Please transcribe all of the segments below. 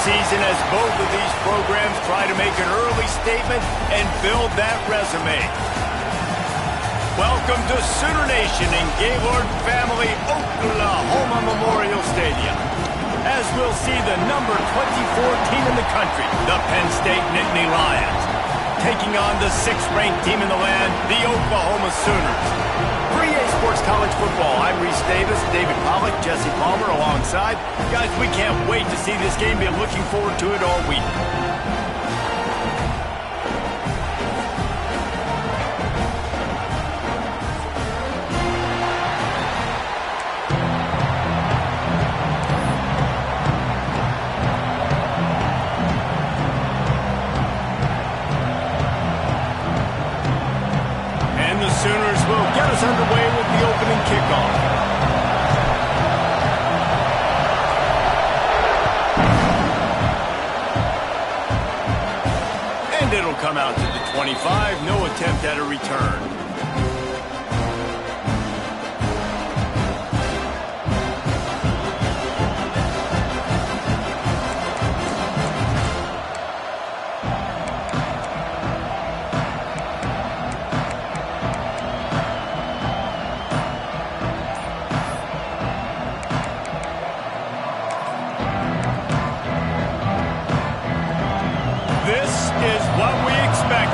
season as both of these programs try to make an early statement and build that resume. Welcome to Sooner Nation in Gaylord Family Oklahoma Memorial Stadium, as we'll see the number 24 team in the country, the Penn State Nittany Lions, taking on the 6th-ranked team in the land, the Oklahoma Sooners. For EA Sports College Football, I'm Reese Davis, David Pollack, Jesse Palmer alongside. Guys, we can't wait to see this game. Been looking forward to it all week. Sooners will get us underway with the opening kickoff. And it'll come out to the 25. No attempt at a return.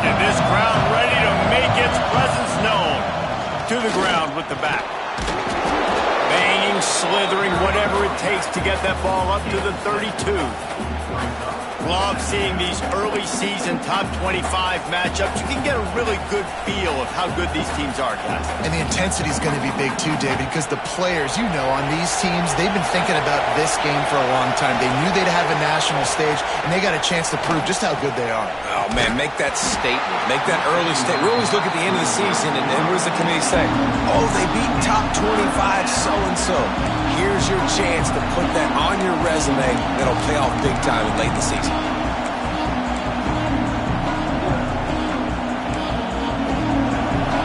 This crowd ready to make its presence known. To the ground with the back. Banging, slithering, whatever it takes to get that ball up to the 32. Love seeing these early season top 25 matchups. You can get a really good feel of how good these teams are, guys. And the intensity is going to be big too, David, because the players, you know, on these teams, they've been thinking about this game for a long time. They knew they'd have a national stage, and they got a chance to prove just how good they are. Oh, man, make that statement. Make that early statement. We always look at the end of the season, and what does the committee say? Oh, they beat top 25 so-and-so. Here's your chance to put that on your resume that'll pay off big time in late in the season.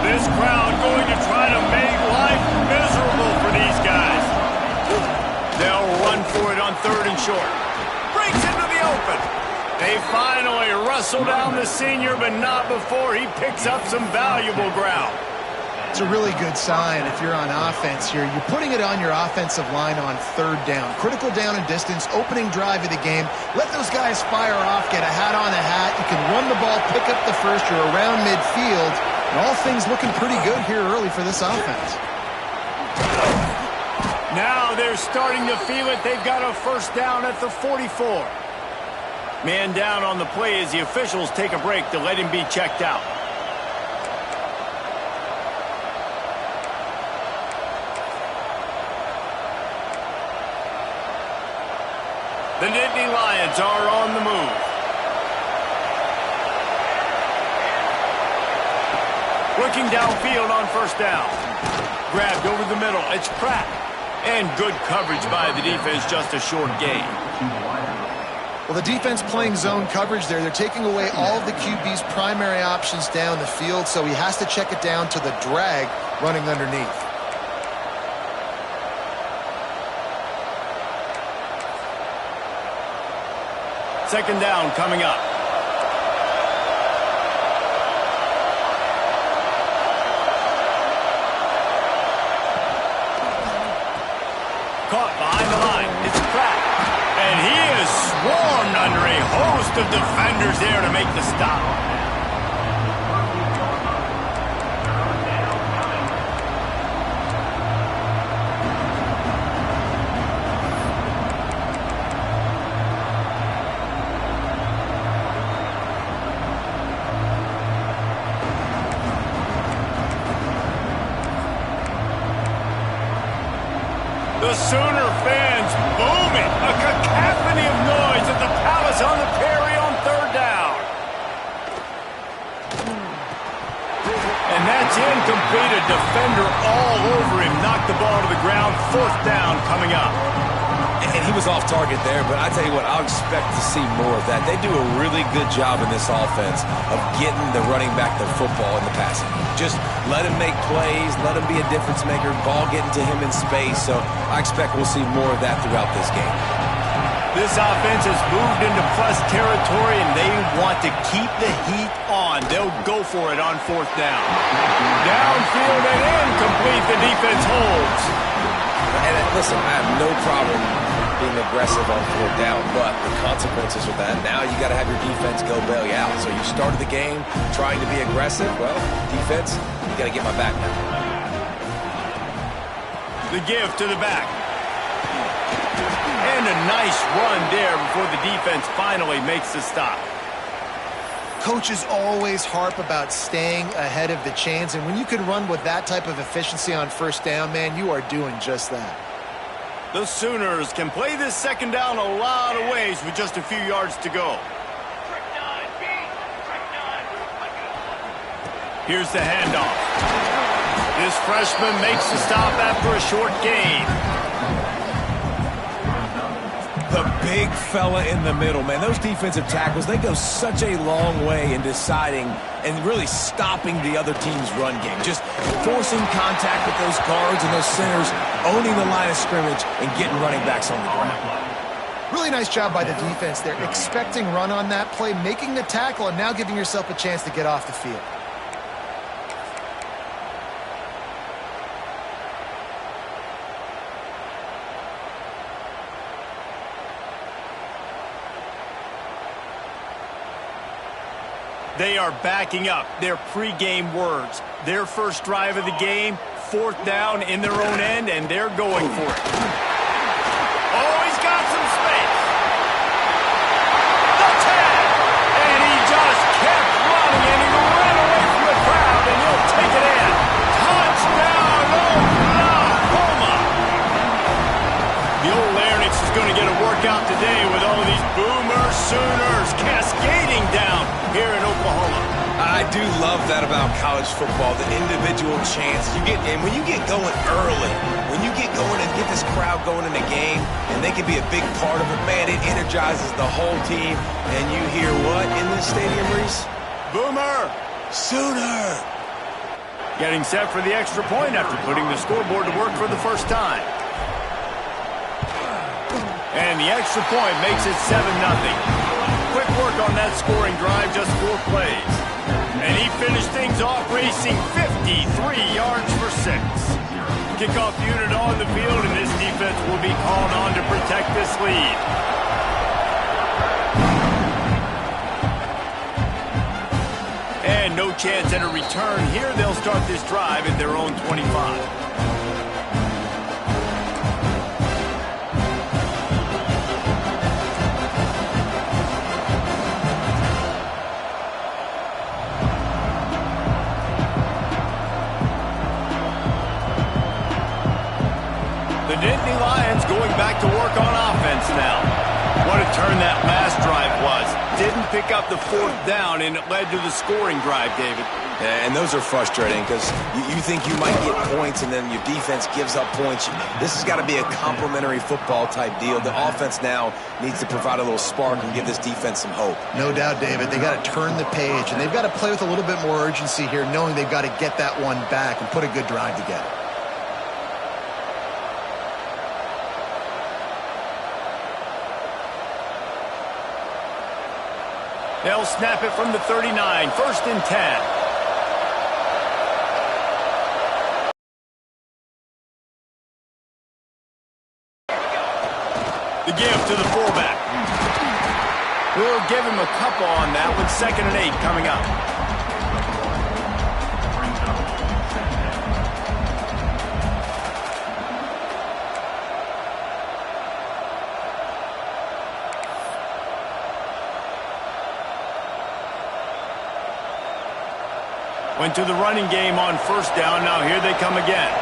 This crowd going to try to make life miserable for these guys. They'll run for it on 3rd and short. Breaks into the open. They finally wrestle down the senior, but not before he picks up some valuable ground. It's a really good sign if you're on offense here. You're putting it on your offensive line on 3rd down. Critical down and distance, opening drive of the game. Let those guys fire off, get a hat on a hat. You can run the ball, pick up the first. You're around midfield. And all things looking pretty good here early for this offense. Now they're starting to feel it. They've got a 1st down at the 44. Man down on the play as the officials take a break to let him be checked out. The Nittany Lions are on the move. Looking downfield on 1st down. Grabbed over the middle. It's Pratt. And good coverage by the defense, just a short gain. Well, the defense playing zone coverage there. They're taking away all of the QB's primary options down the field, so he has to check it down to the drag running underneath. Second down coming up. Caught behind the line. It's Pratt. And he is swarmed under a host of defenders there to make the stop. The Sooner fans booming. A cacophony of noise at the Palace on the Prairie on 3rd down. And that's incomplete. A defender all over him. Knocked the ball to the ground. 4th down coming up. And he was off target there, but I tell you what, I'll expect to see more of that. They do a really good job in this offense of getting the running back the football in the passing. Just let him make plays, let him be a difference maker, ball getting to him in space. So I expect we'll see more of that throughout this game. This offense has moved into plus territory, and they want to keep the heat on. They'll go for it on fourth down. Downfield and incomplete. The defense holds. And listen, I have no problem being aggressive on fourth down, but the consequences of that, now you got to have your defense go bail you out. So you started the game trying to be aggressive. Well, defense, you got to get my back now. The give to the back. And a nice run there before the defense finally makes the stop. Coaches always harp about staying ahead of the chains, and when you can run with that type of efficiency on first down, man, you are doing just that. The Sooners can play this second down a lot of ways with just a few yards to go. Here's the handoff. This freshman makes the stop after a short gain. The big fella in the middle, man. Those defensive tackles, they go such a long way in deciding and really stopping the other team's run game. Just forcing contact with those guards and those centers, owning the line of scrimmage, and getting running backs on the ground. Really nice job by the defense there, expecting run on that play, making the tackle, and now giving yourself a chance to get off the field. They are backing up their pregame words. Their first drive of the game, fourth down in their own end, and they're going for it. Oh, he's got some space. The 10! And he just kept running, and he ran away from the crowd, and he'll take it in. Touchdown, Oklahoma! The old Larynx is going to get a workout today with all of these Boomer Sooners cascading down here in Oklahoma. I do love that about college football, the individual chance you get. And when you get going early, when you get going and get this crowd going in the game, and they can be a big part of it, man, it energizes the whole team. And you hear what in this stadium, Reese? Boomer Sooner! getting set for the extra point after putting the scoreboard to work for the first time. And the extra point makes it 7-0. Quick work on that scoring drive, just 4 plays. And he finished things off racing 53 yards for 6. Kickoff unit on the field, and this defense will be called on to protect this lead. And no chance at a return here. They'll start this drive at their own 25. The Nittany Lions going back to work on offense now. What a turn that last drive was. Didn't pick up the 4th down, and it led to the scoring drive, David. And those are frustrating because you think you might get points and then your defense gives up points. This has got to be a complementary football type deal. The offense now needs to provide a little spark and give this defense some hope. No doubt, David. They got to turn the page, and they've got to play with a little bit more urgency here, knowing they've got to get that one back and put a good drive together. They'll snap it from the 39, 1st and 10. The give to the fullback. We'll give him a couple on that with 2nd and 8 coming up. Went to the running game on 1st down. Now here they come again.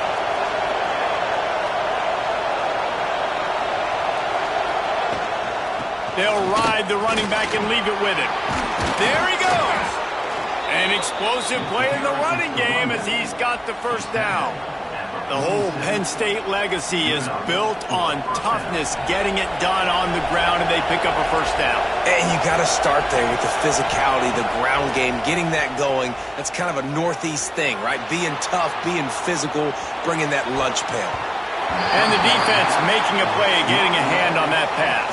They'll ride the running back and leave it with him. There he goes. An explosive play in the running game as he's got the 1st down. The whole Penn State legacy is built on toughness, getting it done on the ground, and they pick up a 1st down. And you got to start there with the physicality, the ground game, getting that going. That's kind of a Northeast thing, right? Being tough, being physical, bringing that lunch pail. And the defense making a play, getting a hand on that pass.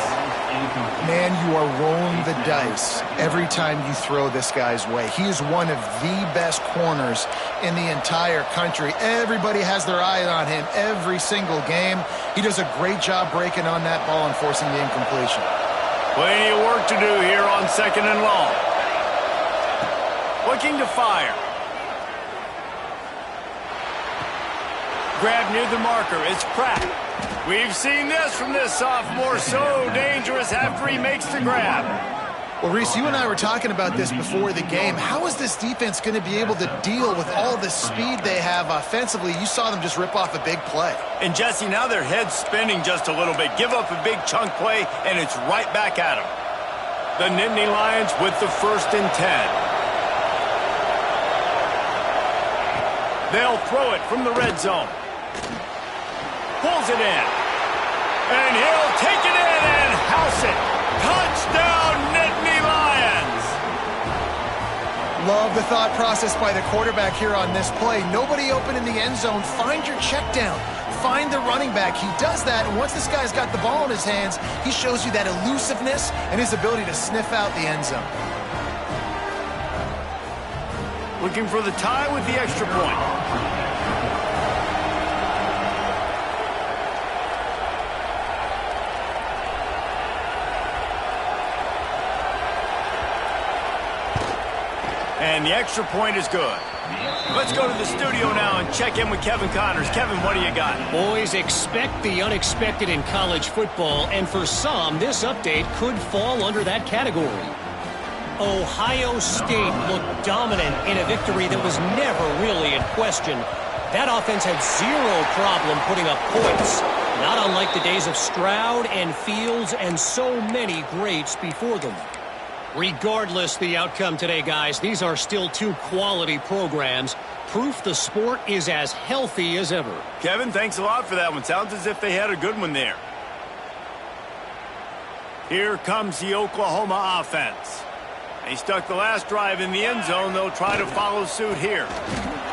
Man, you are rolling the dice every time you throw this guy's way. He is one of the best corners in the entire country. Everybody has their eye on him every single game. He does a great job breaking on that ball and forcing the incompletion. Plenty of work to do here on 2nd and long. Looking to fire. Grab near the marker. It's Pratt. We've seen this from this sophomore. So dangerous after he makes the grab. Well, Reese, you and I were talking about this before the game. How is this defense going to be able to deal with all the speed they have offensively? You saw them just rip off a big play. And, Jesse, now their head's spinning just a little bit. Give up a big chunk play, and it's right back at them. The Nittany Lions with the 1st and 10. They'll throw it from the red zone. Pulls it in. And he'll take it in and house it. Touchdown, Nittany Lions! Love the thought process by the quarterback here on this play. Nobody open in the end zone. Find your check down. Find the running back. He does that, and once this guy's got the ball in his hands, he shows you that elusiveness and his ability to sniff out the end zone. Looking for the tie with the extra point. And the extra point is good. Let's go to the studio now and check in with Kevin Connors. Kevin, what do you got? Boys, expect the unexpected in college football, and for some, this update could fall under that category. Ohio State looked dominant in a victory that was never really in question. That offense had zero problem putting up points, not unlike the days of Stroud and Fields and so many greats before them. Regardless the outcome today, guys, these are still two quality programs. Proof the sport is as healthy as ever. Kevin, thanks a lot for that one. Sounds as if they had a good one there. Here comes the Oklahoma offense. They stuck the last drive in the end zone. They'll try to follow suit here.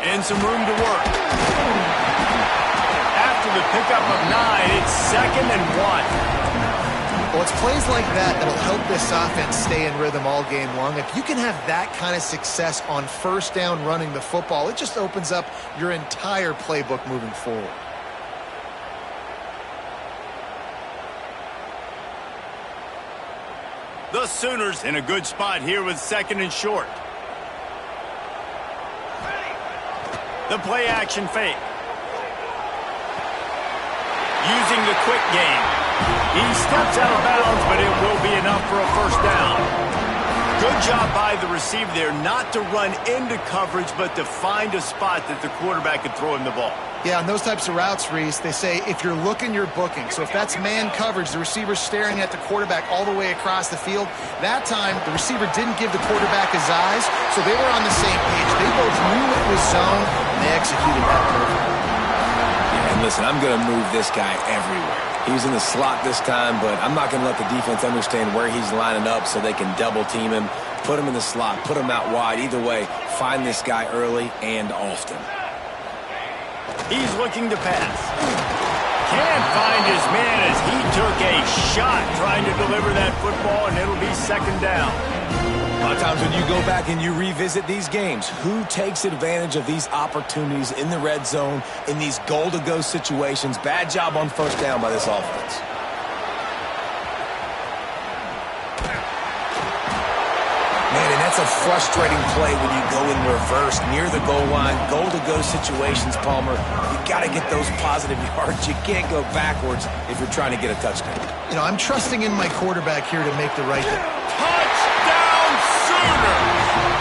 And some room to work. After the pickup of 9, it's 2nd and 1. Well, it's plays like that that'll help this offense stay in rhythm all game long. If you can have that kind of success on 1st down running the football, it just opens up your entire playbook moving forward. The Sooners in a good spot here with 2nd and short. The play action fake. Using the quick game. He steps out of bounds, but it will be enough for a 1st down. Good job by the receiver there not to run into coverage, but to find a spot that the quarterback could throw him the ball. Yeah, on those types of routes, Reese, they say if you're looking, you're booking. So if that's man coverage, the receiver's staring at the quarterback all the way across the field. That time, the receiver didn't give the quarterback his eyes, so they were on the same page. They both knew it was zone, and they executed that perfectly. Yeah, and listen, I'm going to move this guy everywhere. He's in the slot this time, but I'm not going to let the defense understand where he's lining up so they can double team him, put him in the slot, put him out wide. Either way, find this guy early and often. He's looking to pass. Can't find his man as he took a shot trying to deliver that football, and it'll be 2nd down. A lot of times when you go back and you revisit these games, who takes advantage of these opportunities in the red zone, in these goal-to-go situations? Bad job on 1st down by this offense. Man, and that's a frustrating play when you go in reverse near the goal line. Goal-to-go situations, Palmer, you got to get those positive yards. You can't go backwards if you're trying to get a touchdown. You know, I'm trusting in my quarterback here to make the right Touchdown Sooners!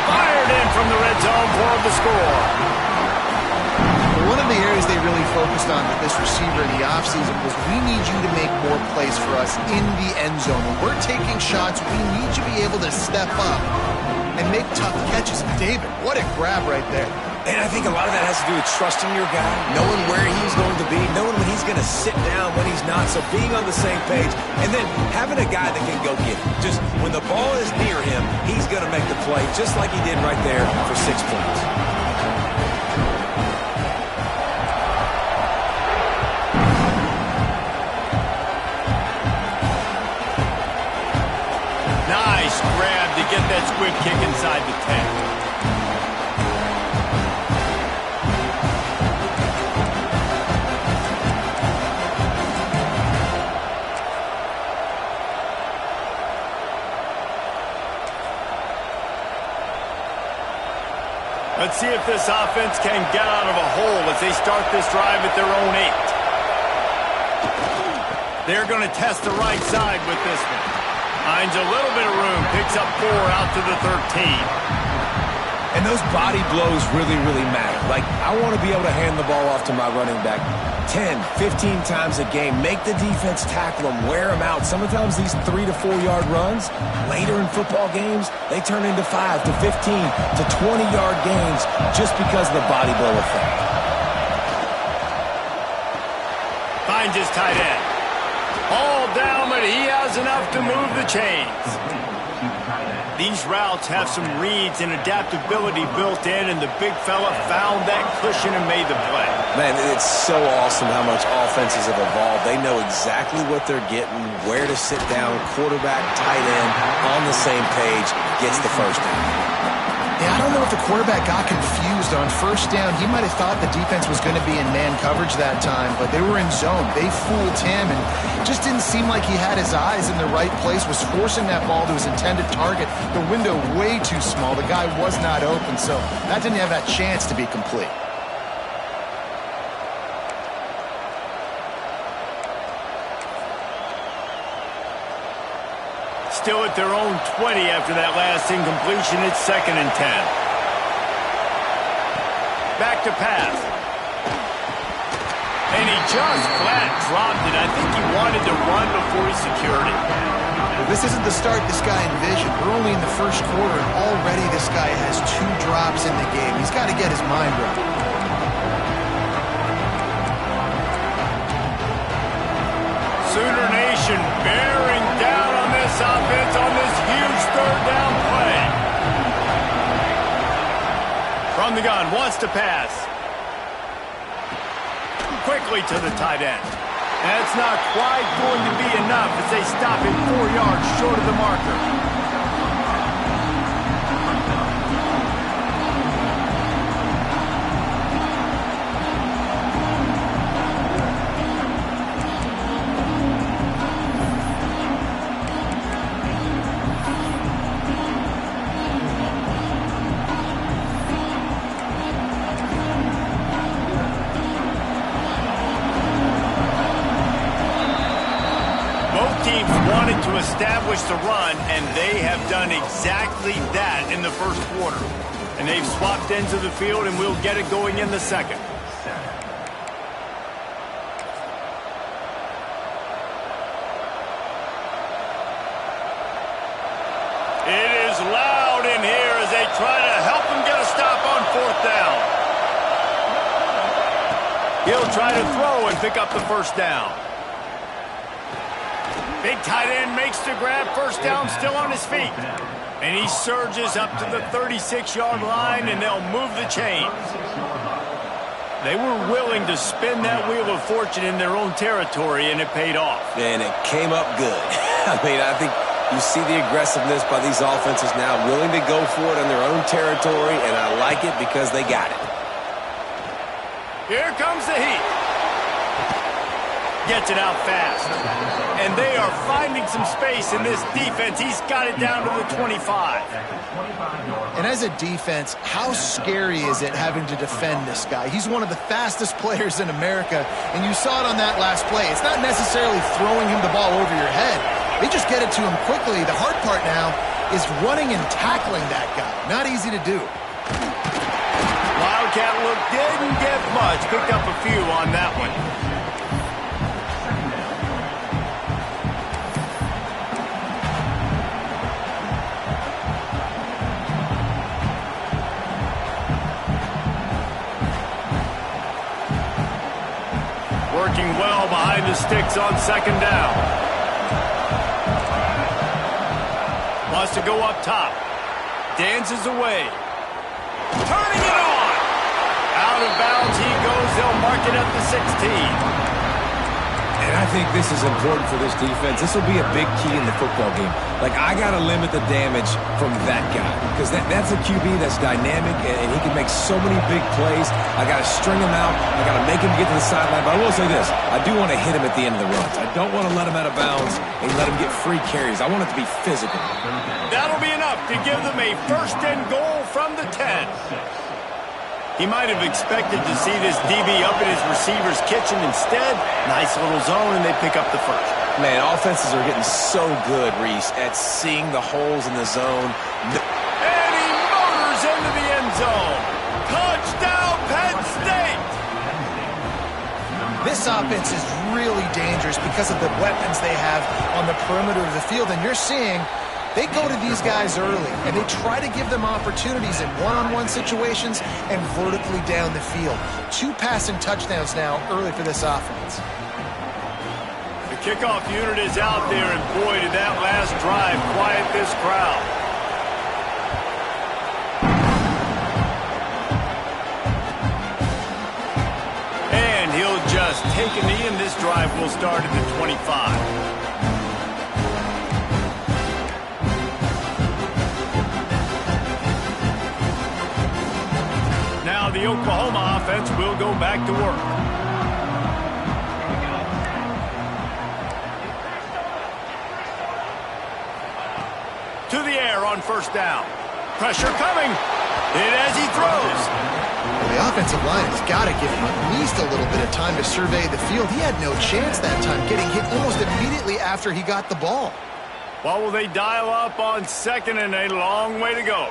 Fired in from the red zone for the score. One of the areas they really focused on with this receiver in the offseason was we need you to make more plays for us in the end zone. When we're taking shots, we need you to be able to step up and make tough catches. David, what a grab right there. And I think a lot of that has to do with trusting your guy, knowing where he's going to be, knowing when he's going to sit down, when he's not, so being on the same page, and then having a guy that can go get it. Just when the ball is near him, he's going to make the play, just like he did right there for 6 points. that squib kick inside the 10. Let's see if this offense can get out of a hole as they start this drive at their own 8. They're going to test the right side with this one. Finds a little bit of room, picks up 4 out to the 13. And those body blows really, really matter. Like, I want to be able to hand the ball off to my running back 10, 15 times a game. Make the defense tackle them, wear them out. Sometimes these 3 to 4 yard runs, later in football games, they turn into 5 to 15 to 20 yard gains just because of the body blow effect. Finds his tight end. All down, but he has enough to move the chains. These routes have some reads and adaptability built in, and the big fella found that cushion and made the play. Man, it's so awesome how much offenses have evolved. They know exactly what they're getting, where to sit down, quarterback, tight end, on the same page, gets the first down. Yeah, I don't know if the quarterback got confused on first down. He might have thought the defense was going to be in man coverage that time, but they were in zone. They fooled him and just didn't seem like he had his eyes in the right place, was forcing that ball to his intended target. The window way too small. The guy was not open, so that didn't have that chance to be complete. Still at their own 20 after that last incompletion. It's 2nd and 10. Back to pass. And he just flat dropped it. I think he wanted to run before he secured it. This isn't the start this guy envisioned. We're only in the first quarter, and already this guy has 2 drops in the game. He's got to get his mind right. Sooner Nation bearing down on this offense on this huge 3rd down play. From the gun, wants to pass. Quickly to the tight end. That's not quite going to be enough as they stop him 4 yards short of the marker. To establish the run, and they have done exactly that in the first quarter. And they've swapped ends of the field, and we'll get it going in the second. It is loud in here as they try to help him get a stop on 4th down. He'll try to throw and pick up the first down. Big tight end makes the grab, 1st down, still on his feet. And he surges up to the 36-yard line, and they'll move the chains. They were willing to spin that wheel of fortune in their own territory, and it paid off. And it came up good. I mean, I think you see the aggressiveness by these offenses now, willing to go for it in their own territory, and I like it because they got it. Here comes the heat. Gets it out fast. And they are finding some space in this defense. He's got it down to the 25. And as a defense, how scary is it having to defend this guy? He's one of the fastest players in America, and you saw it on that last play. It's not necessarily throwing him the ball over your head. They just get it to him quickly. The hard part now is running and tackling that guy. Not easy to do. Wildcat look didn't get much. Picked up a few on that one. Working well behind the sticks on 2nd down. Wants to go up top. Dances away. Turning it on. Out of bounds he goes. They'll mark it at the 16. And I think this is important for this defense. This will be a big key in the football game. Like, I got to limit the damage from that guy because that's a QB that's dynamic and he can make so many big plays. I got to string him out. I got to make him get to the sideline. But I will say this. I do want to hit him at the end of the runs. I don't want to let him out of bounds and let him get free carries. I want it to be physical. That'll be enough to give them a 1st and goal from the 10. He might have expected to see this DB up in his receiver's kitchen. Instead, nice little zone, and they pick up the first. Man, offenses are getting so good, Reese, at seeing the holes in the zone. And he motors into the end zone. Touchdown, Penn State! This offense is really dangerous because of the weapons they have on the perimeter of the field, and you're seeing they go to these guys early, and they try to give them opportunities in one-on-one situations and vertically down the field. 2 passing touchdowns now early for this offense. The kickoff unit is out there, and boy, did that last drive quiet this crowd. And he'll just take a knee, and this drive will start at the 25. Now the Oklahoma offense will go back to work. To the air on 1st down. Pressure coming. In as he throws. Well, the offensive line has got to give him at least a little bit of time to survey the field. He had no chance that time, getting hit almost immediately after he got the ball. Well, will they dial up on 2nd and a long way to go?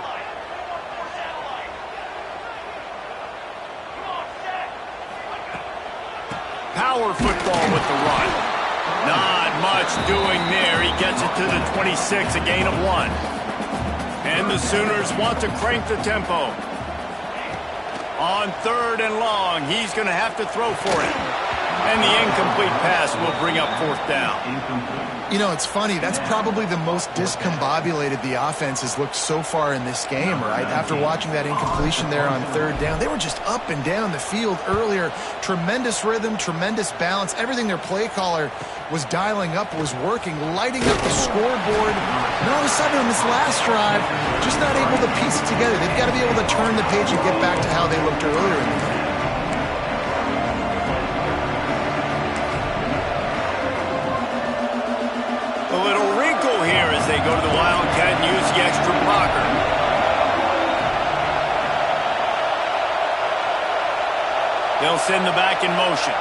Power football with the run. Not much doing there. He gets it to the 26, a gain of 1. And the Sooners want to crank the tempo. On 3rd and long, he's going to have to throw for it. And the incomplete pass will bring up 4th down. You know, it's funny. That's probably the most discombobulated the offense has looked so far in this game, right? After watching that incompletion there on 3rd down, they were just up and down the field earlier. Tremendous rhythm, tremendous balance. Everything their play caller was dialing up was working, lighting up the scoreboard. And all of a sudden on this last drive, just not able to piece it together. They've got to be able to turn the page and get back to how they looked earlier in the game. They go to the Wildcat and use the extra blocker. They'll send the back in motion.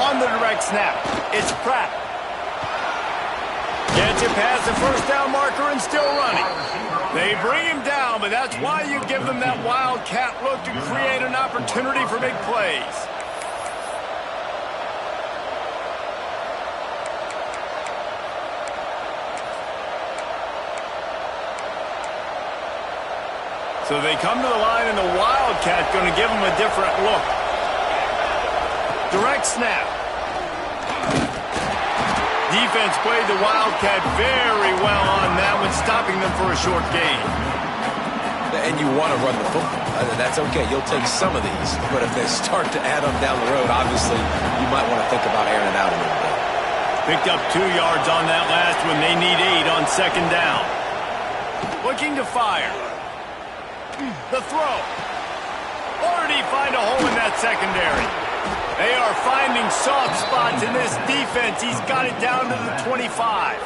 On the direct snap, it's Pratt. Gets it past the 1st down marker and still running. They bring him down, but that's why you give them that Wildcat look to create an opportunity for big plays. So they come to the line, and the Wildcat going to give them a different look. Direct snap. Defense played the Wildcat very well on that one, stopping them for a short gain. And you want to run the football. That's okay. You'll take some of these. But if they start to add them down the road, obviously, you might want to think about airing it out a little bit. Picked up 2 yards on that last one. They need 8 on 2nd down. Looking to fire. The throw. Or did he find a hole in that secondary? They are finding soft spots in this defense. He's got it down to the 25.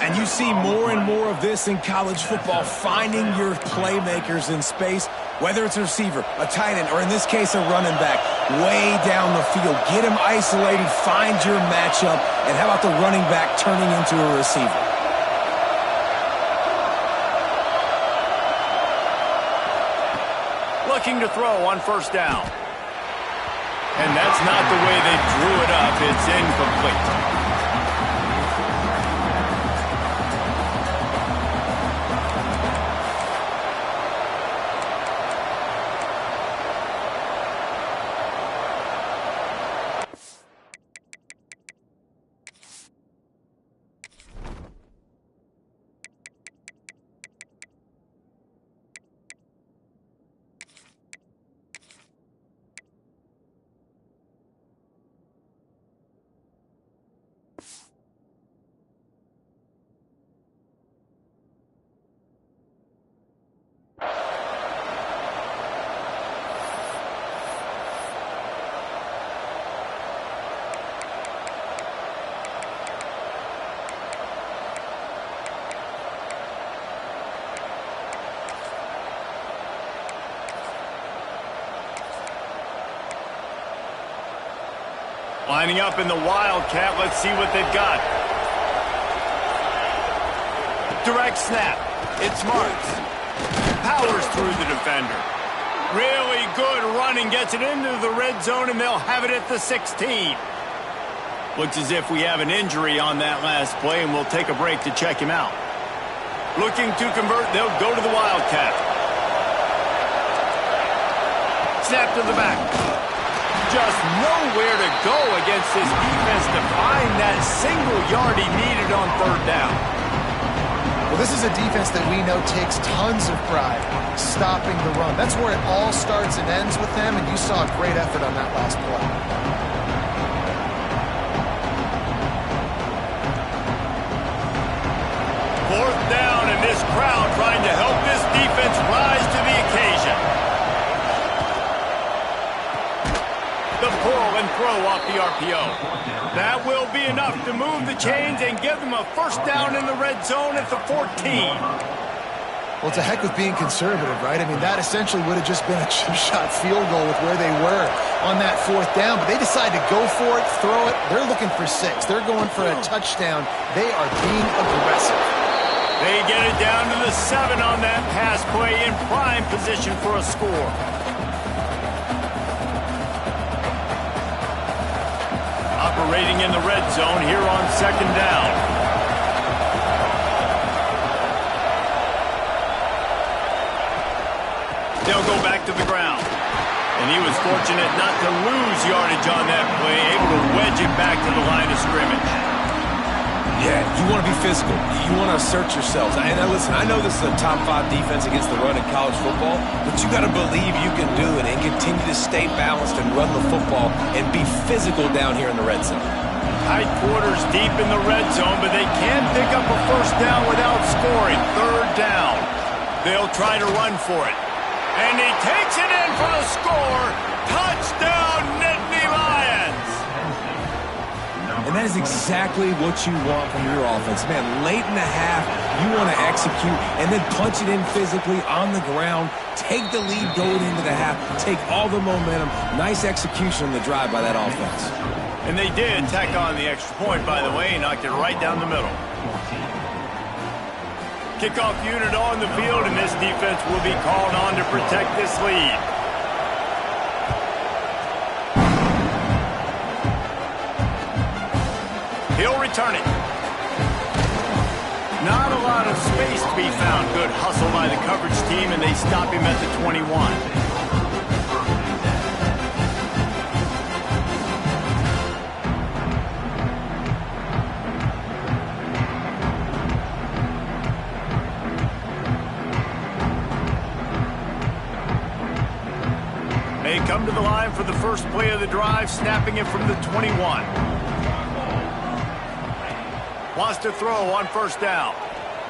And you see more and more of this in college football, finding your playmakers in space, whether it's a receiver, a tight end, or in this case, a running back, way down the field. Get him isolated, find your matchup, and how about the running back turning into a receiver? Looking to throw on 1st down. And that's not the way they drew it up. It's incomplete. Lining up in the Wildcat. Let's see what they've got. Direct snap. It's Marks. Powers through the defender. Really good running. Gets it into the red zone, and they'll have it at the 16. Looks as if we have an injury on that last play, and we'll take a break to check him out. Looking to convert. They'll go to the Wildcat. Snap to the back. Just nowhere to go against this defense to find that single yard he needed on third down. Well, this is a defense that we know takes tons of pride stopping the run. That's where it all starts and ends with them, and you saw a great effort on that last play. Fourth down, and this crowd trying to help this defense rise to the occasion. The pull and throw off the RPO. That will be enough to move the chains and give them a first down in the red zone at the 14. Well, it's a heck with being conservative, right? I mean, that essentially would have just been a chip-shot field goal with where they were on that fourth down, but they decide to go for it, throw it. They're looking for 6. They're going for a touchdown. They are being aggressive. They get it down to the 7 on that pass play in prime position for a score. Operating in the red zone here on second down. They'll go back to the ground. And he was fortunate not to lose yardage on that play, able to wedge it back to the line of scrimmage. Yeah, you want to be physical. You want to assert yourselves. And listen, I know this is a top 5 defense against the run in college football, but you got to believe you can do it and continue to stay balanced and run the football and be physical down here in the red zone. Tight quarters deep in the red zone, but they can pick up a first down without scoring. Third down. They'll try to run for it. And he takes it in for the score. Touchdown, Nittany Lions. And that is exactly what you want from your offense. Man, late in the half, you want to execute and then punch it in physically on the ground. Take the lead going into the half. Take all the momentum. Nice execution on the drive by that offense. And they did tack on the extra point, by the way, and knocked it right down the middle. Kickoff unit on the field, and this defense will be called on to protect this lead. He'll return it. Not a lot of space to be found. Good hustle by the coverage team, and they stop him at the 21. They come to the line for the first play of the drive, snapping it from the 21. Wants to throw on first down.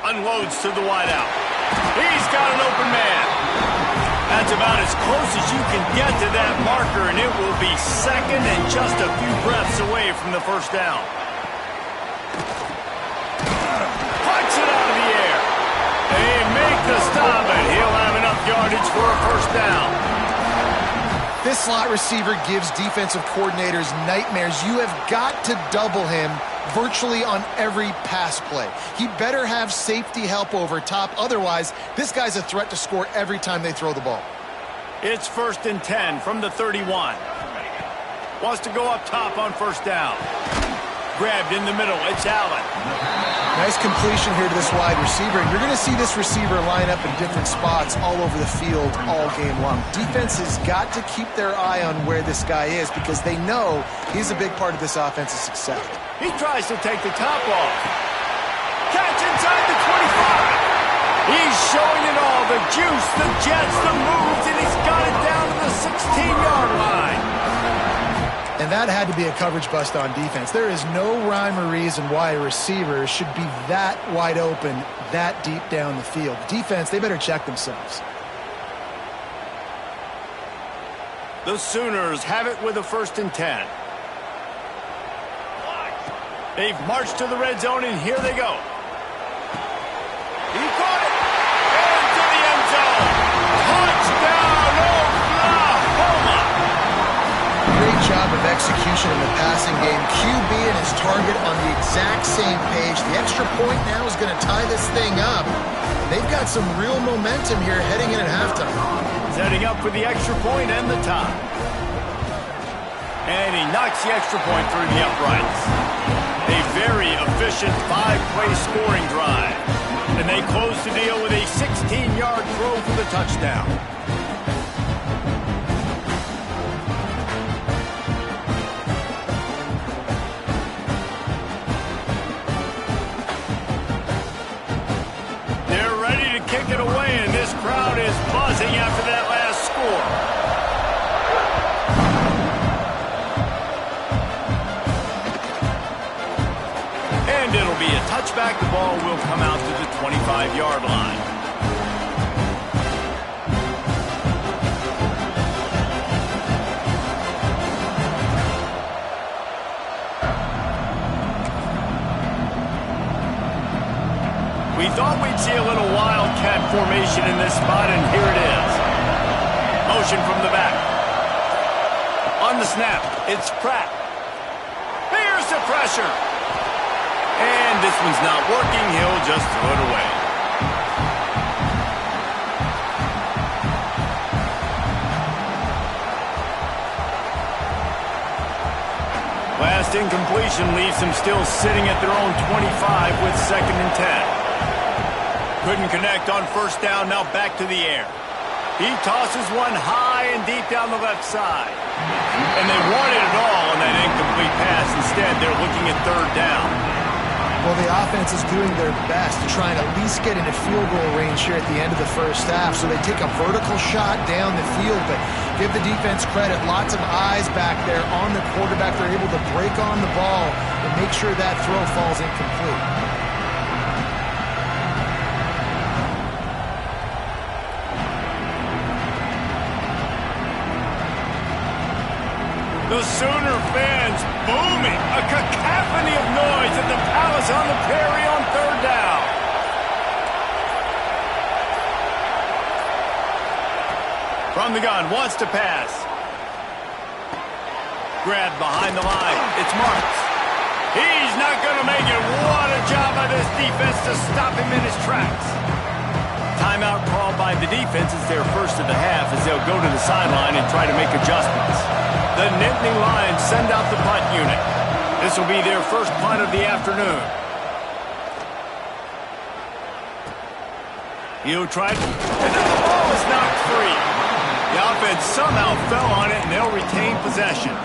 Unloads to the wideout. He's got an open man. That's about as close as you can get to that marker, and it will be second and just a few breaths away from the first down. Punch it out of the air. They make the stop, and he'll have enough yardage for a first down. This slot receiver gives defensive coordinators nightmares. You have got to double him virtually on every pass play. He better have safety help over top. Otherwise, this guy's a threat to score every time they throw the ball. It's 1st and 10 from the 31. Wants to go up top on first down. Grabbed in the middle. It's Allen. Nice completion here to this wide receiver. And you're going to see this receiver line up in different spots all over the field all game long. Defense has got to keep their eye on where this guy is because they know he's a big part of this offense's success. He tries to take the top off. Catch inside the 25. He's showing it all. The juice, the jets, the moves, and he's got it down to the 16-yard line. And that had to be a coverage bust on defense. There is no rhyme or reason why a receiver should be that wide open, that deep down the field. Defense, they better check themselves. The Sooners have it with a 1st and 10. They've marched to the red zone, and here they go. He caught it! Into the end zone! Touchdown, Oklahoma! Great job of execution in the passing game. QB and his target on the exact same page. The extra point now is going to tie this thing up. They've got some real momentum here heading in at halftime. Setting up for the extra point and the tie. And he knocks the extra point through the uprights. A very efficient 5-play scoring drive. And they close the deal with a 16-yard throw for the touchdown. They're ready to kick it away, and this crowd is buzzing after that last score. And it'll be a touchback. The ball will come out to the 25-yard line. We thought we'd see a little wildcat formation in this spot, and here it is. Motion from the back. On the snap, it's Pratt. Here's the pressure. And this one's not working. He'll just throw it away. Last incompletion leaves them still sitting at their own 25 with 2nd and 10. Couldn't connect on first down. Now back to the air. He tosses one high and deep down the left side. And they wanted it all on that incomplete pass. Instead, they're looking at 3rd down. Well, the offense is doing their best to try and at least get into field goal range here at the end of the first half. So they take a vertical shot down the field, but give the defense credit. Lots of eyes back there on the quarterback. They're able to break on the ball and make sure that throw falls incomplete. The Sooner fans booming. A cacophony of noise at the Palace on the Prairie on 3rd down. From the gun, wants to pass. Grabbed behind the line. It's Marks. He's not going to make it. What a job by this defense to stop him in his tracks. Timeout called by the defense is their first of the half as they'll go to the sideline and try to make adjustments. The Nittany Lions send out the punt unit. This will be their first punt of the afternoon. He'll try to... And the ball is knocked free. The offense somehow fell on it, and they'll retain possession.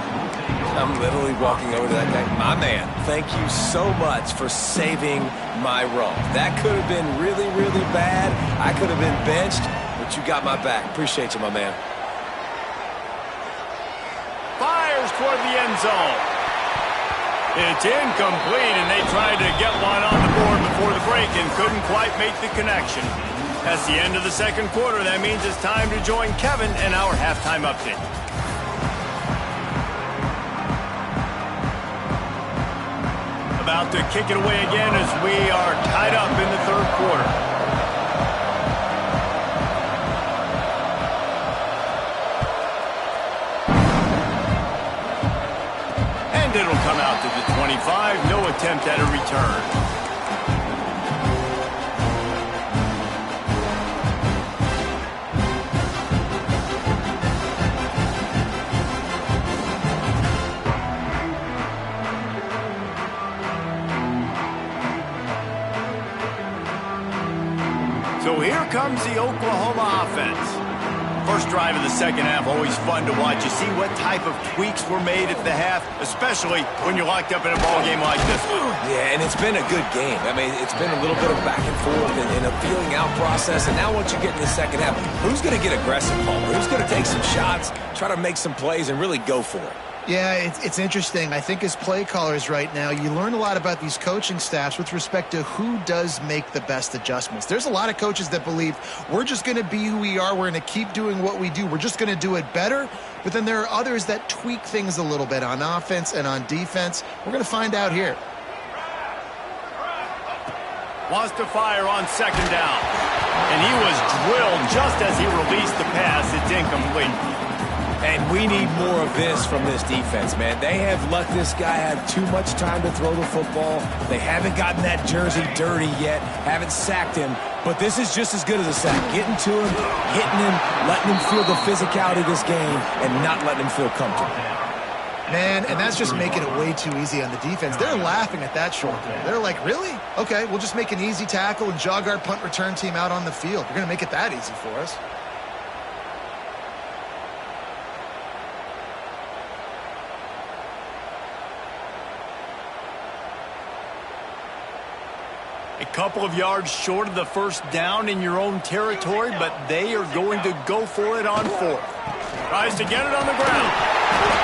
I'm literally walking over to that guy. My man, thank you so much for saving my role. That could have been really, really bad. I could have been benched, but you got my back. Appreciate you, my man. Fires toward the end zone. It's incomplete, and they tried to get one on the board before the break and couldn't quite make the connection. That's the end of the 2nd quarter. That means it's time to join Kevin and our halftime update. About to kick it away again as we are tied up in the 3rd quarter. And it'll come out to the 25. No attempt at a return. So here comes the Oklahoma offense. First drive of the 2nd half, always fun to watch. You see what type of tweaks were made at the half, especially when you're locked up in a ball game like this one. Yeah, and it's been a good game. I mean, it's been a little bit of back and forth and a feeling out process. And now once you get in the 2nd half, who's going to get aggressive, Paul? Who's going to take some shots, try to make some plays, and really go for it? Yeah, it's interesting. I think as play callers right now, you learn a lot about these coaching staffs with respect to who does make the best adjustments. There's a lot of coaches that believe we're just going to be who we are. We're going to keep doing what we do. We're just going to do it better. But then there are others that tweak things a little bit on offense and on defense. We're going to find out here. Wants to fire on 2nd down. And he was drilled just as he released the pass. It's incomplete. And we need more of this from this defense, man. They have let this guy have too much time to throw the football. They haven't gotten that jersey dirty yet, haven't sacked him. But this is just as good as a sack. Getting to him, hitting him, letting him feel the physicality of this game, and not letting him feel comfortable. Man, and that's just making it way too easy on the defense. They're laughing at that short throw. They're like, really? Okay, we'll just make an easy tackle and jog our punt return team out on the field. You're going to make it that easy for us. A couple of yards short of the first down in your own territory, but they are going to go for it on fourth. Tries to get it on the ground.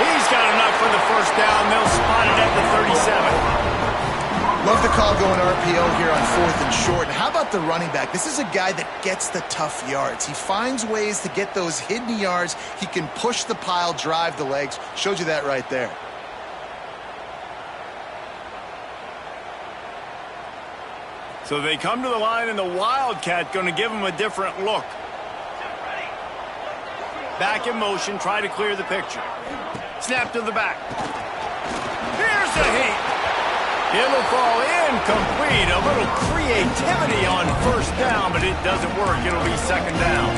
He's got enough for the first down. They'll spot it at the 37. Love the call going RPO here on 4th and short. And how about the running back? This is a guy that gets the tough yards. He finds ways to get those hidden yards. He can push the pile, drive the legs. Showed you that right there. So they come to the line, and the Wildcat going to give them a different look. Back in motion, try to clear the picture. Snap to the back. Here's the heat. It'll fall incomplete. A little creativity on first down, but it doesn't work. It'll be second down.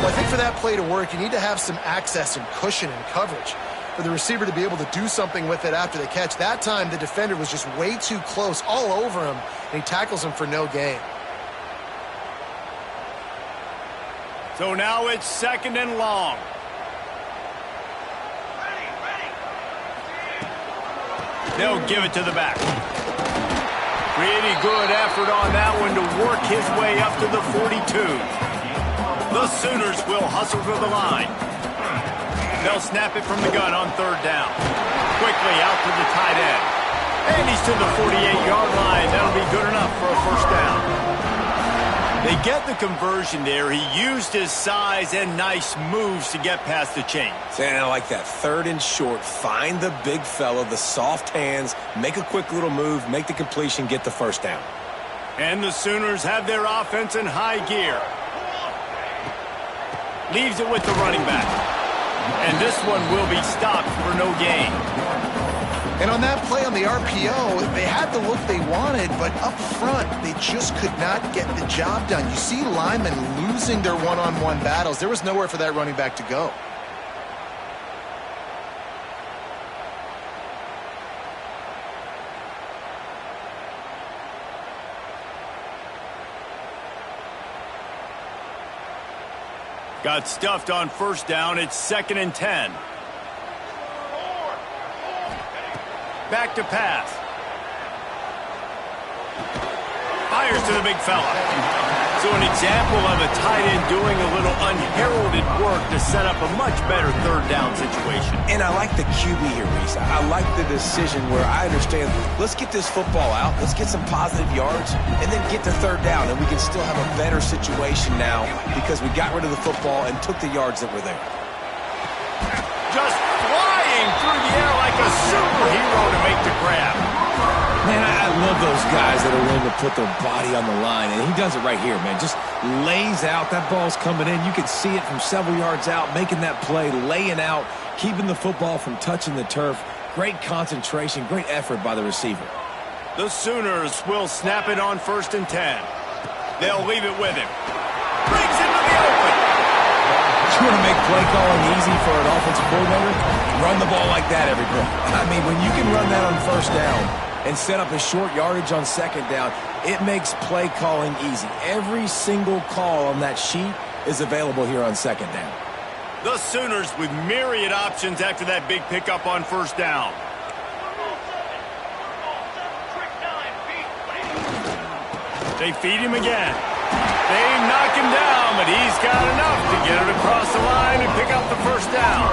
Well, I think for that play to work, you need to have some access and cushion and coverage for the receiver to be able to do something with it after the catch. That time, the defender was just way too close, all over him, and he tackles him for no gain. So now it's second and long. They'll give it to the back. Pretty good effort on that one to work his way up to the 42. The Sooners will hustle to the line. They'll snap it from the gun on third down. Quickly out to the tight end. And he's to the 48-yard line. That'll be good enough for a first down. They get the conversion there. He used his size and nice moves to get past the chain. And I like that. 3rd and short. Find the big fella, the soft hands, make a quick little move, make the completion, get the first down. And the Sooners have their offense in high gear. Leaves it with the running back. And this one will be stopped for no gain. And on that play on the RPO, they had the look they wanted, but up front, they just could not get the job done. You see linemen losing their one-on-one battles. There was nowhere for that running back to go. Got stuffed on first down. It's 2nd and 10. Back to pass. Fires to the big fella. So an example of a tight end doing a little unheralded work to set up a much better third down situation. And I like the QB here, Reese. I like the decision where I understand, let's get this football out, let's get some positive yards, and then get to third down, and we can still have a better situation now because we got rid of the football and took the yards that were there. Just flying through the air like a superhero to make the grab. Man, I love those guys that are willing to put their body on the line, and he does it right here, man. Just lays out. That ball's coming in. You can see it from several yards out, making that play, laying out, keeping the football from touching the turf. Great concentration, great effort by the receiver. The Sooners will snap it on 1st and 10. They'll leave it with him. Brings into the open. You want to make play calling easy for an offensive coordinator? Run the ball like that every play. I mean, when you can run that on first down and set up a short yardage on second down, it makes play calling easy. Every single call on that sheet is available here on second down. The Sooners with myriad options after that big pickup on first down. They feed him again. They knock him down, but he's got enough to get it across the line and pick up the first down.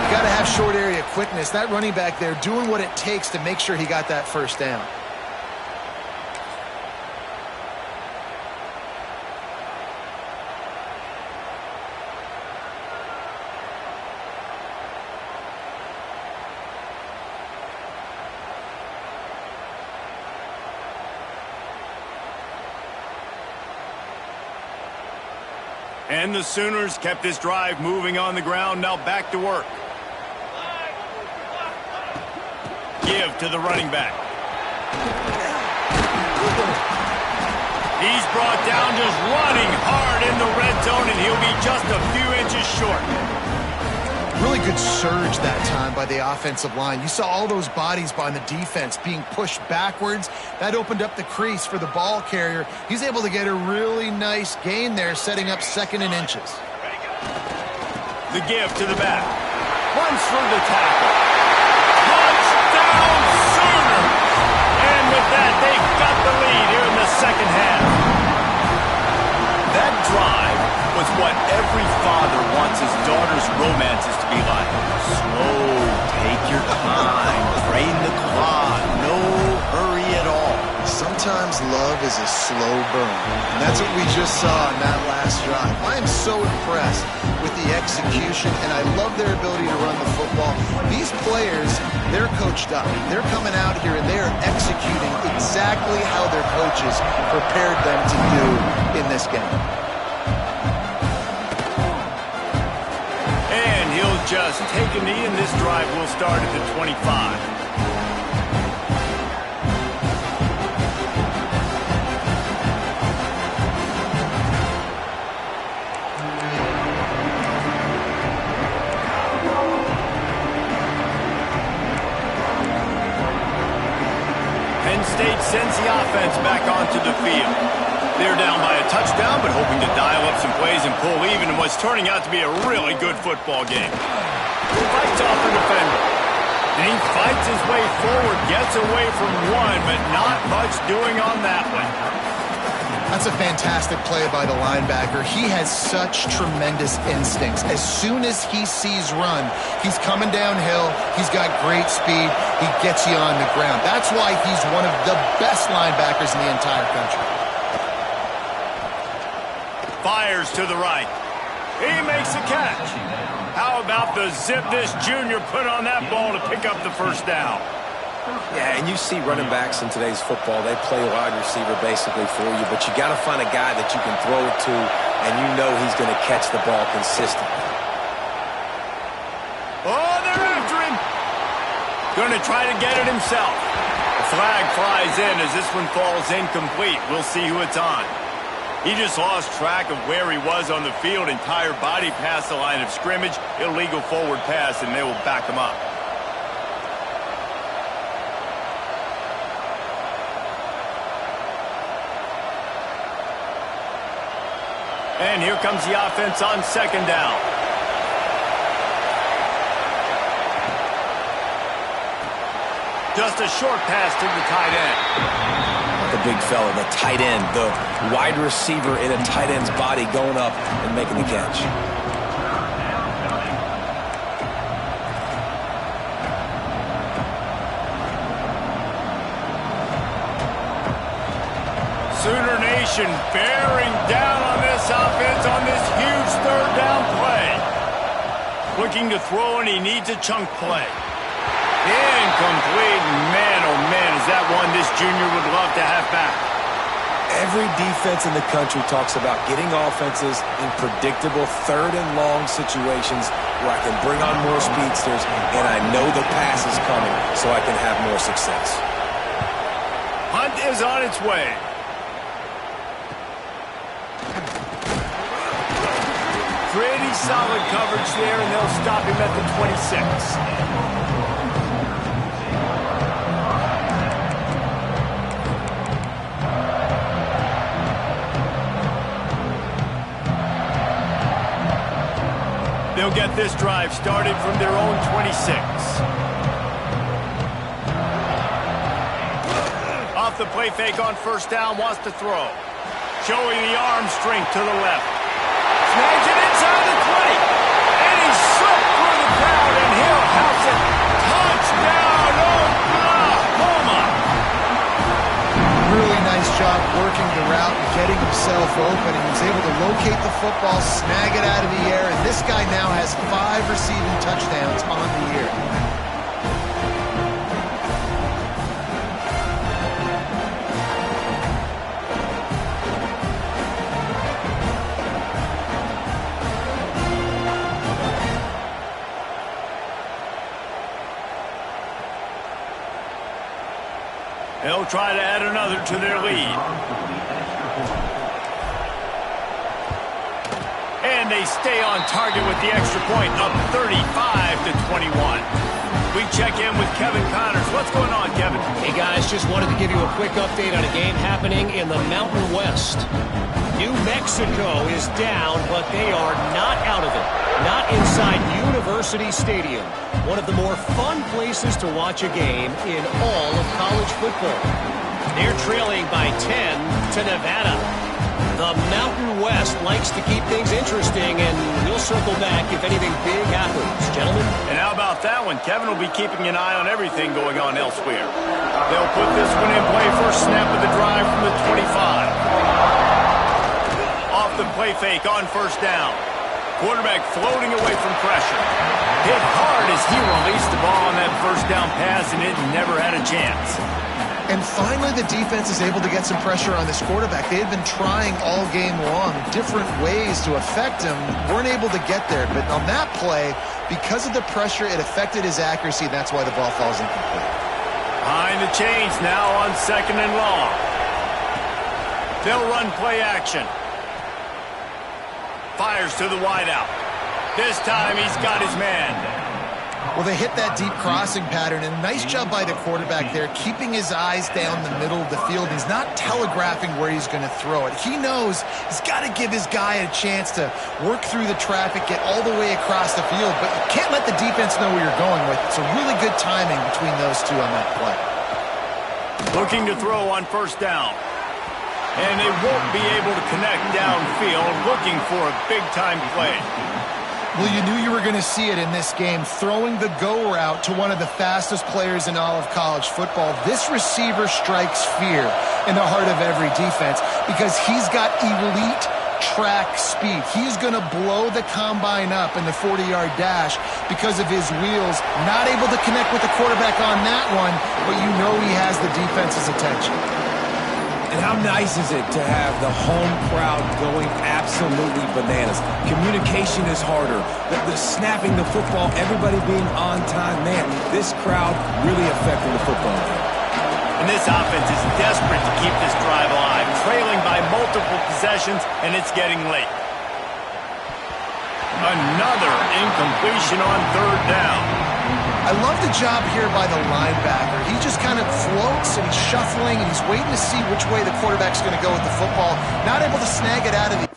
You got to have short area quickness. That running back there doing what it takes to make sure he got that first down. And the Sooners kept this drive moving on the ground. Now back to work. Give to the running back. He's brought down just running hard in the red zone, and he'll be just a few inches short. Really good surge that time by the offensive line. You saw all those bodies by the defense being pushed backwards. That opened up the crease for the ball carrier. He's able to get a really nice gain there, setting up 2nd and inches. The give to the back. Runs through the tackle. Touchdown Sooners! And with that, they've got the lead here in the second half. That drive was what every father wants his daughter's romances to be like. Slow, take your time, drain the clock, no hurry at all. Sometimes love is a slow burn, and that's what we just saw in that last drive. I am so impressed with the execution, and I love their ability to run the football. These players, they're coached up. They're coming out here, and they are executing exactly how their coaches prepared them to do in this game. And he'll just take a knee, and this drive will start at the 25. State sends the offense back onto the field. They're down by a touchdown, but hoping to dial up some plays and pull even in what's turning out to be a really good football game. Fights off the defender. And he fights his way forward, gets away from one, but not much doing on that one. That's a fantastic play by the linebacker. He has such tremendous instincts. As soon as he sees run, he's coming downhill. He's got great speed. He gets you on the ground. That's why he's one of the best linebackers in the entire country. Fires to the right. He makes a catch. How about the zip this junior put on that ball to pick up the first down? Yeah, and you see running backs in today's football, they play wide receiver basically for you, but you got to find a guy that you can throw it to, and you know he's going to catch the ball consistently. Oh, they're after him. Going to try to get it himself. The flag flies in as this one falls incomplete. We'll see who it's on. He just lost track of where he was on the field. Entire body past the line of scrimmage. Illegal forward pass, and they will back him up. And here comes the offense on 2nd down. Just a short pass to the tight end. The big fella, the tight end, the wide receiver in a tight end's body going up and making the catch. Sooner Nation bearing down on this offense on this huge 3rd down play. Looking to throw, and he needs a chunk play. Incomplete. Man, oh man, is that one this junior would love to have back. Every defense in the country talks about getting offenses in predictable 3rd and long situations where I can bring on more speedsters and I know the pass is coming so I can have more success. Hunt is on its way. Pretty solid coverage there, and they'll stop him at the 26. They'll get this drive started from their own 26. Off the play fake on 1st down, wants to throw. Showing the arm strength to the left. Snags it inside the 20. And he's slipped through the crowd, and he'll house it. Touchdown, Oklahoma! Really nice job working the route and getting himself open. He was able to locate the football, snag it out of the air, and this guy now has 5 receiving touchdowns on the year. They'll try to add another to their lead. And they stay on target with the extra point, up 35-21. We check in with Kevin Connors. What's going on, Kevin? Hey, guys, just wanted to give you a quick update on a game happening in the Mountain West. New Mexico is down, but they are not out of it. Not inside University Stadium, one of the more fun places to watch a game in all of college football. They're trailing by 10 to Nevada. The Mountain West likes to keep things interesting, and we'll circle back if anything big happens. Gentlemen? And how about that one? Kevin will be keeping an eye on everything going on elsewhere. They'll put this one in play. First snap of the drive from the 25. Off the play fake on first down. Quarterback floating away from pressure. Hit hard as he released the ball on that first down pass, and it never had a chance. And finally, the defense is able to get some pressure on this quarterback. They had been trying all game long different ways to affect him, weren't able to get there. But on that play, because of the pressure, it affected his accuracy. That's why the ball falls incomplete. Behind the chains now on 2nd and long. They'll run play action. Fires to the wideout. This time he's got his man. Well, they hit that deep crossing pattern, and nice job by the quarterback there, keeping his eyes down the middle of the field. He's not telegraphing where he's going to throw it. He knows he's got to give his guy a chance to work through the traffic, get all the way across the field, but you can't let the defense know where you're going with. It's a really good timing between those two on that play. Looking to throw on first down. And they won't be able to connect downfield, looking for a big-time play. Well, you knew you were going to see it in this game, throwing the go route to one of the fastest players in all of college football. This receiver strikes fear in the heart of every defense because he's got elite track speed. He's going to blow the combine up in the 40-yard dash because of his wheels. Not able to connect with the quarterback on that one, but you know he has the defense's attention. And how nice is it to have the home crowd going absolutely bananas? Communication is harder. The snapping the football, everybody being on time. Man, this crowd really affecting the football game. And this offense is desperate to keep this drive alive, trailing by multiple possessions, and it's getting late. Another incompletion on third down. I love the job here by the linebacker. He just kind of floats and he's shuffling and he's waiting to see which way the quarterback's going to go with the football. Not able to snag it out of the...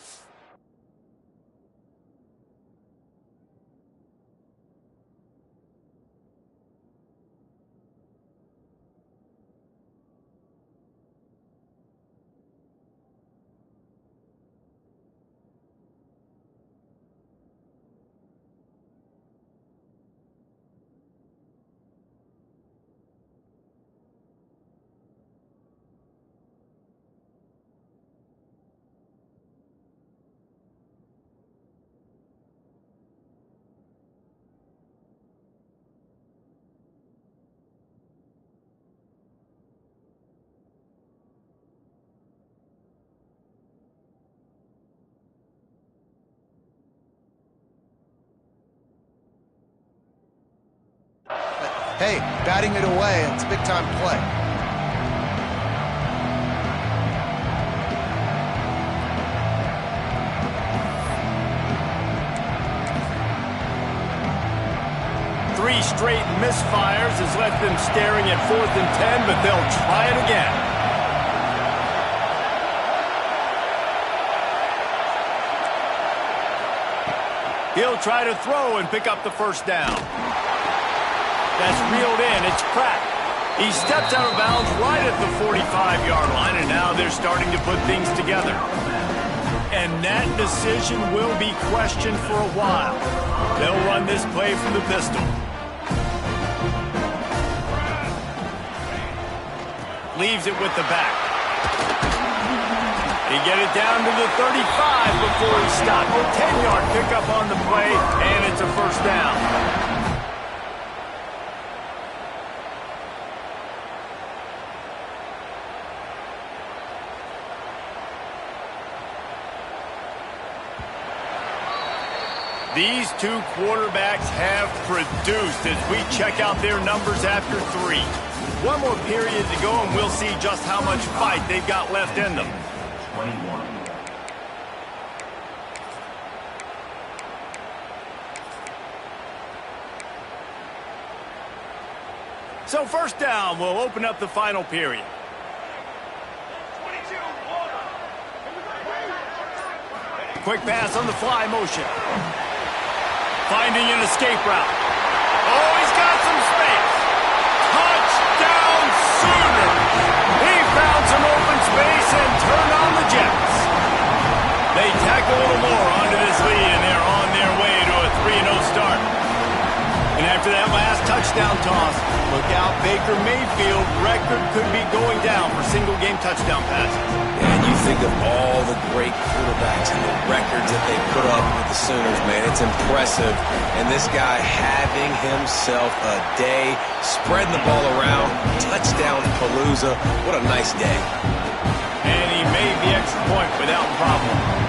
Hey, batting it away, it's a big-time play. Three straight misfires has left them staring at 4th and 10, but they'll try it again. He'll try to throw and pick up the first down. That's reeled in. It's cracked. He steps out of bounds right at the 45-yard line, and now they're starting to put things together. And that decision will be questioned for a while. They'll run this play from the pistol. Leaves it with the back. He get it down to the 35 before he stopped. A 10-yard pickup on the play, and it's a first down. These two quarterbacks have produced as we check out their numbers after 3. One more period to go, and we'll see just how much fight they've got left in them. 21. So first down, we'll open up the final period. Quick pass on the fly motion. Finding an escape route. Oh, he's got some space. Touchdown Sooners! He found some open space and turned on the Jets. They tack a little more onto this lead, and they're on their way to a 3-0 start. And after that last touchdown toss, look out, Baker Mayfield record could be going down for single-game touchdown passes. And you think of all the great quarterbacks and the records that they put up with the Sooners, man. It's impressive. And this guy having himself a day, spreading the ball around, touchdown palooza. What a nice day. And he made the extra point without problem.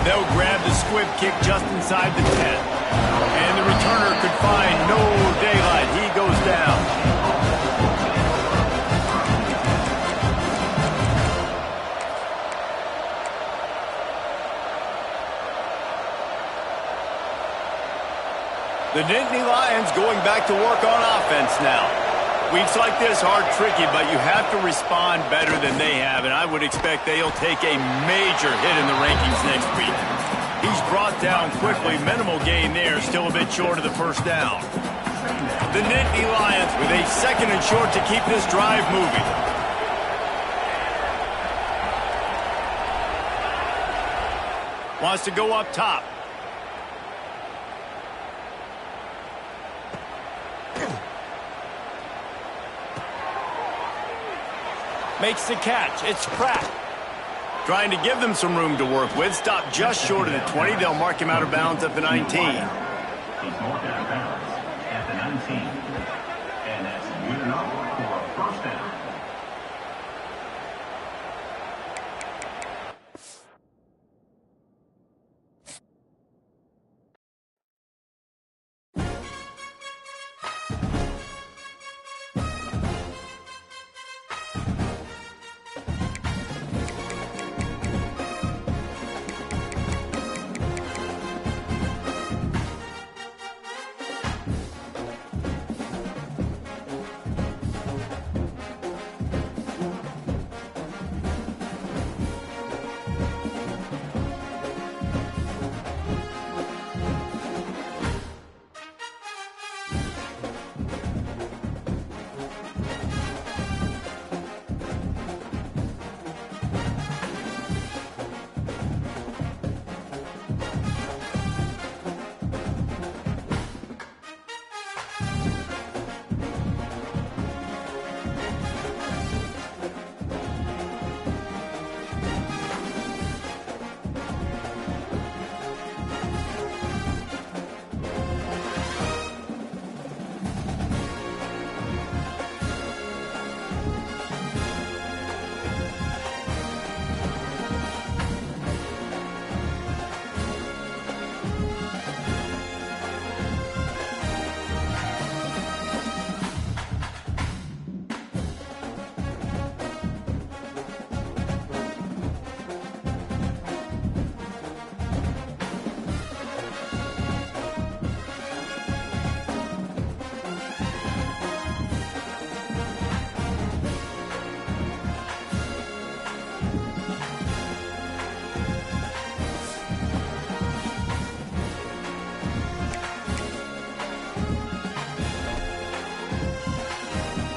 They'll grab the squib kick just inside the 10. And the returner could find no daylight. He goes down. The Nittany Lions going back to work on offense now. Weeks like this are tricky, but you have to respond better than they have, and I would expect they'll take a major hit in the rankings next week. He's brought down quickly. Minimal gain there, still a bit short of the first down. The Nittany Lions with a 2nd and short to keep this drive moving. Wants to go up top. Makes the catch. It's Pratt. Trying to give them some room to work with. Stopped just short of the 20. They'll mark him out of bounds at the 19. He's marked out of bounds at the 19. And that's good enough for a first down.